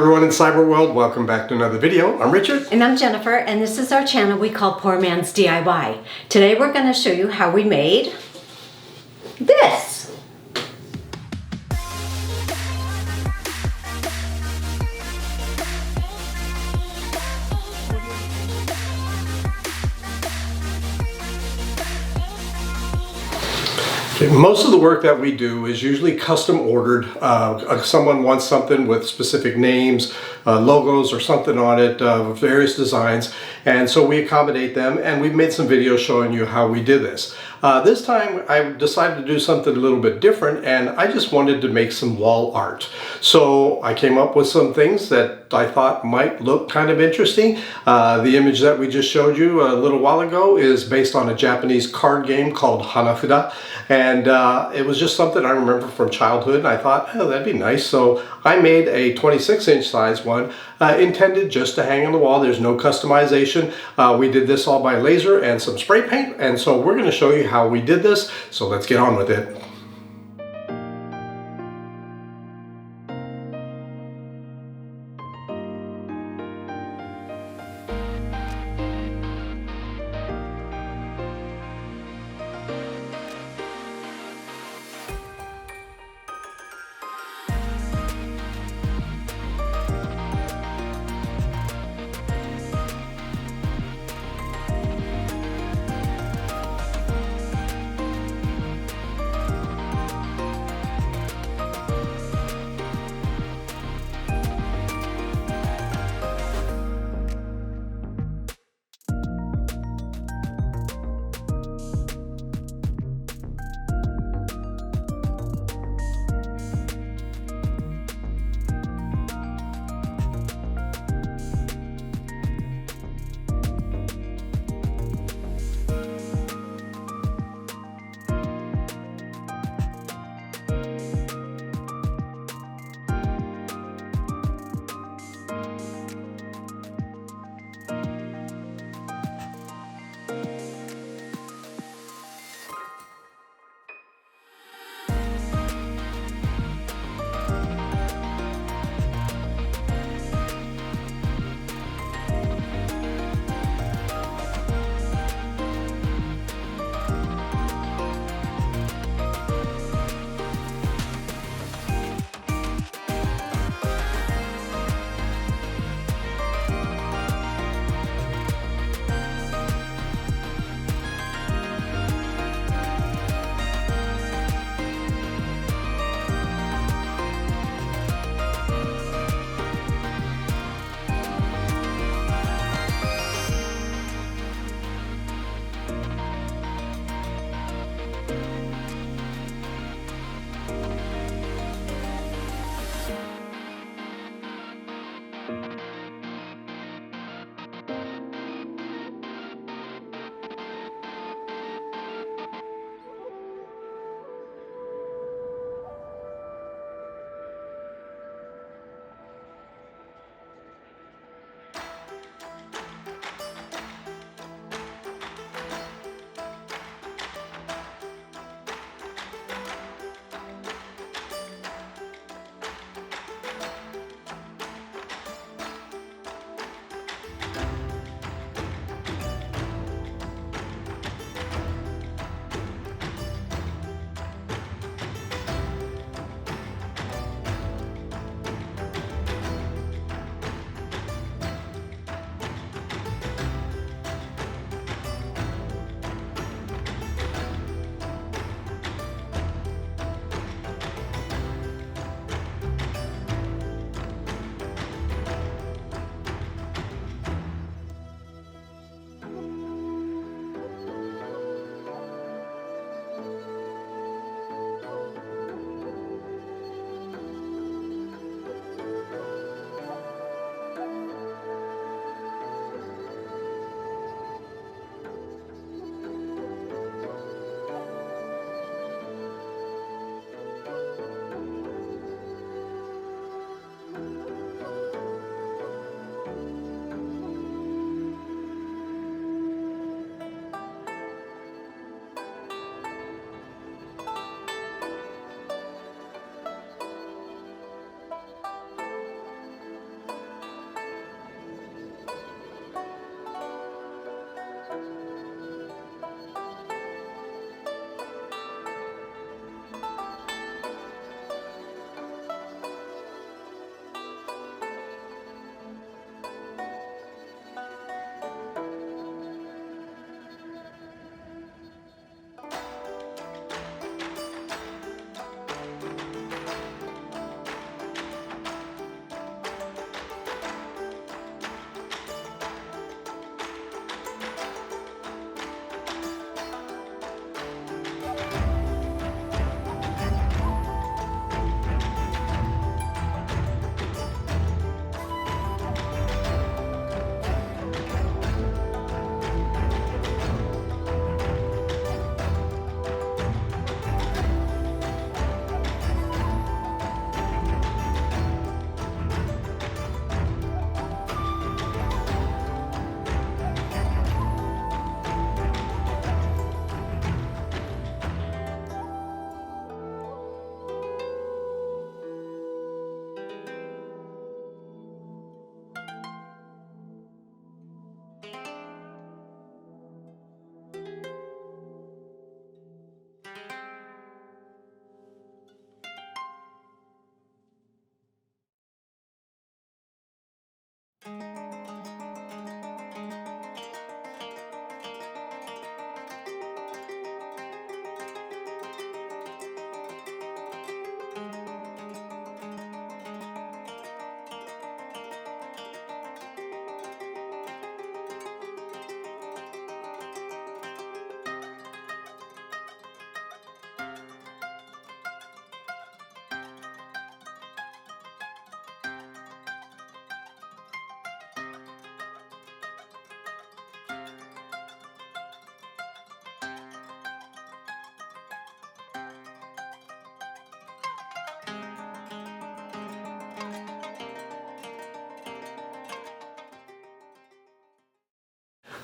everyone in cyber world, welcome back to another video. I'm Richard. And I'm Jennifer, and this is our channel we call Poor Man's DIY. Today we're going to show you how we made this. Most of the work that we do is usually custom ordered. Someone wants something with specific names, logos or something on it, various designs, and so we accommodate them, and we've made some videos showing you how we did this. This time I decided to do something a little bit different, and I just wanted to make some wall art. So I came up with some things that I thought might look kind of interesting. The image that we just showed you a little while ago is based on a Japanese card game called Hanafuda. And it was just something I remember from childhood, and I thought, oh, that'd be nice. So I made a 26-inch size one, intended just to hang on the wall. There's no customization. We did this all by laser and some spray paint, and so we're going to show you how we did this. So let's get on with it.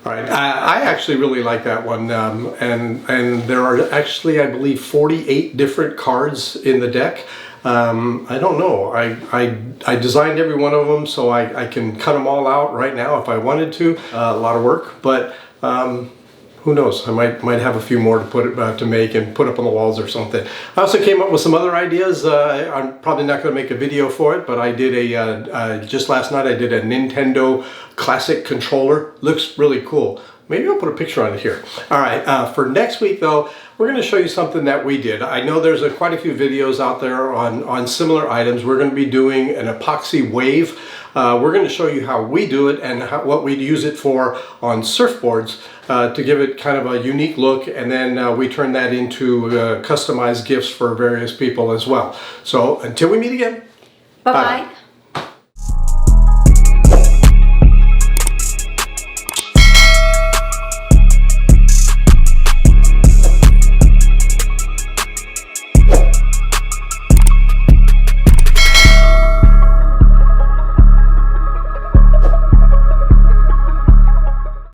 All right, I actually really like that one, and there are actually, I believe, 48 different cards in the deck. I don't know. I designed every one of them, so I can cut them all out right now if I wanted to. A lot of work, but who knows? I might have a few more to make and put up on the walls or something. I also came up with some other ideas. I'm probably not going to make a video for it, but I did just last night I did a Nintendo Classic controller. Looks really cool. Maybe I'll put a picture on it here. All right, for next week though, we're going to show you something that we did. I know there's quite a few videos out there on similar items. We're going to be doing an epoxy wave. We're going to show you how we do it and what we use it for on surfboards to give it kind of a unique look, and then we turn that into customized gifts for various people as well. So until we meet again, Bye-bye.